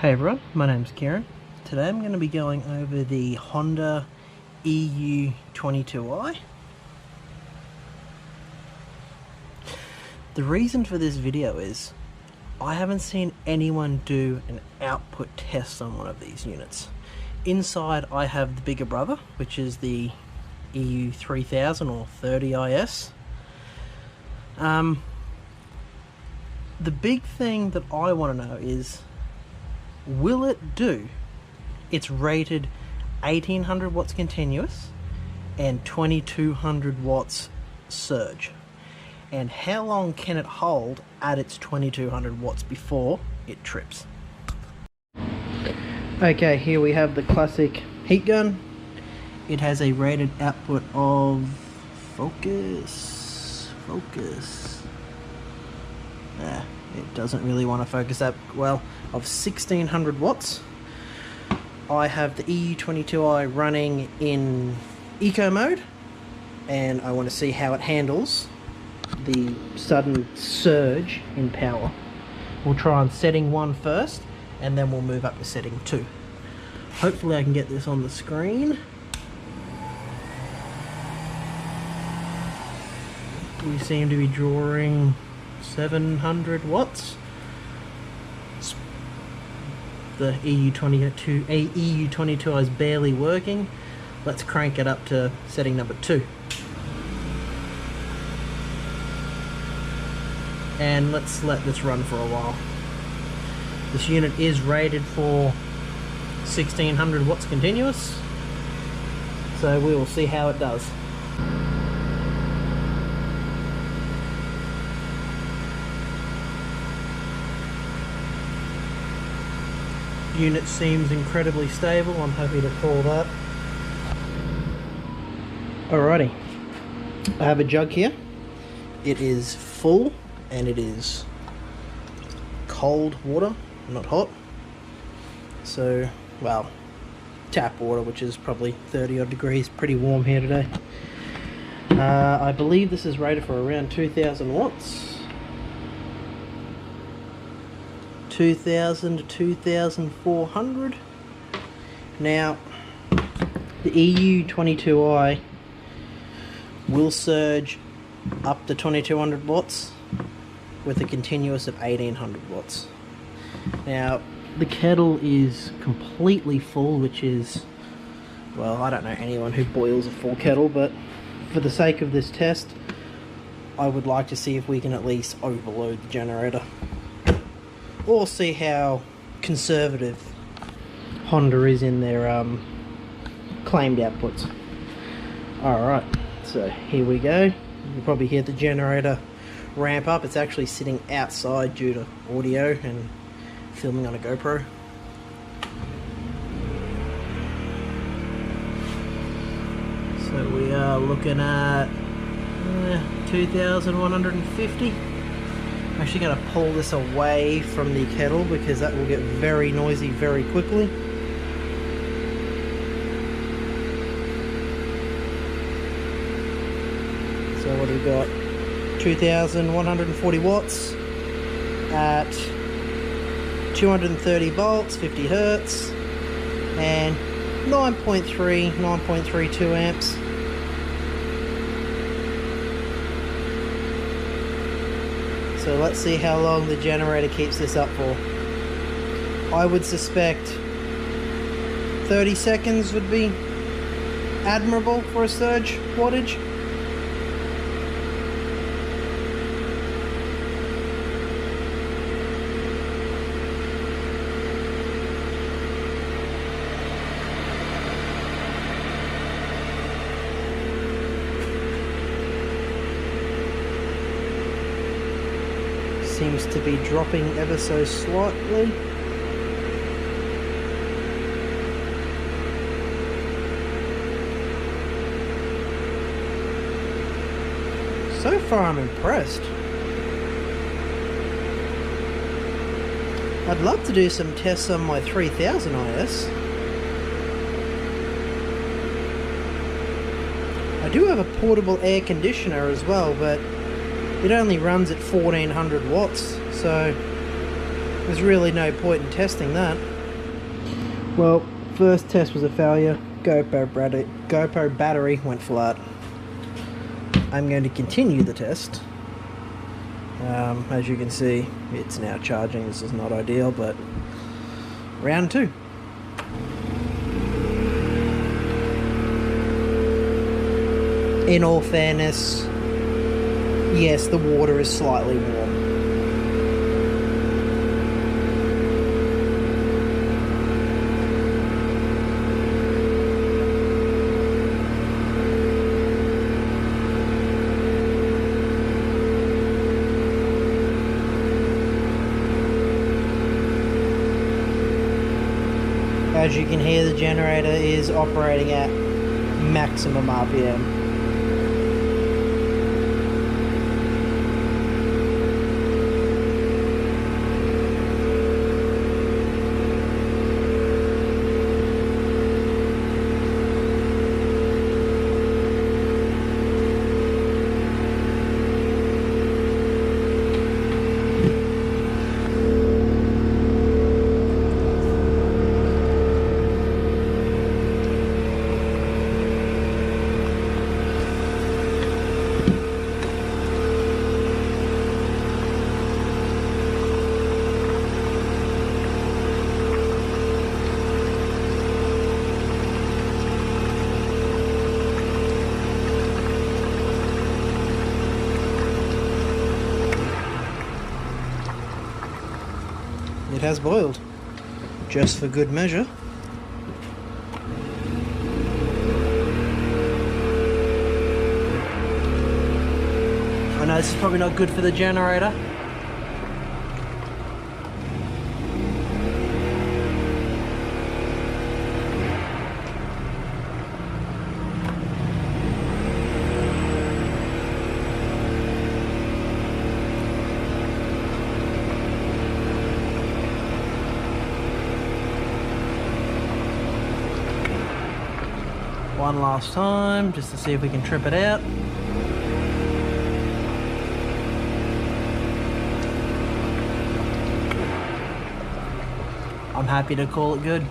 Hey everyone, my name's Kieran. Today I'm going to be going over the Honda EU22i. The reason for this video is I haven't seen anyone do an output test on one of these units. Inside I have the bigger brother, which is the EU3000 or 30IS. The big thing that I want to know is, will it do? It's rated 1800 watts continuous and 2200 watts surge. And how long can it hold at its 2200 watts before it trips? Okay, here we have the classic heat gun. It has a rated output of focus. It doesn't really want to focus that well, of 1600 watts. I have the EU22i running in eco mode, and I want to see how it handles the sudden surge in power. We'll try on setting 1 first, and then we'll move up to setting 2. Hopefully I can get this on the screen. We seem to be drawing 700 watts. The EU22i is barely working. Let's crank it up to setting number 2. And let's let this run for a while. This unit is rated for 1600 watts continuous, so we will see how it does. Unit seems incredibly stable. I'm happy to call that. Alrighty, I have a jug here. It is full and it is cold water, not hot. So, well, tap water, which is probably 30 odd degrees, pretty warm here today. I believe this is rated for around 2000 watts. 2000 to 2400. Now, the EU22i will surge up to 2200 watts with a continuous of 1800 watts. Now, the kettle is completely full, which is, well, I don't know anyone who boils a full kettle, but for the sake of this test, I would like to see if we can at least overload the generator, or see how conservative Honda is in their claimed outputs. Alright, so here we go. You probably hear the generator ramp up. It's actually sitting outside due to audio and filming on a GoPro. So we are looking at 2150. I'm actually going to pull this away from the kettle because that will get very noisy very quickly. So what have we got? 2140 watts at 230 volts, 50 hertz, and 9.32 amps. So let's see how long the generator keeps this up for. I would suspect 30 seconds would be admirable for a surge wattage. Seems to be dropping ever so slightly. So far I'm impressed. I'd love to do some tests on my 3000 IS. I do have a portable air conditioner as well, but it only runs at 1400 watts, so there's really no point in testing that. Well, first test was a failure. GoPro battery went flat. I'm going to continue the test. As you can see, it's now charging. This is not ideal, but round 2. In all fairness, yes, the water is slightly warm. As you can hear, the generator is operating at maximum RPM. It has boiled, just for good measure. I know this is probably not good for the generator. One last time, just to see if we can trip it out. I'm happy to call it good.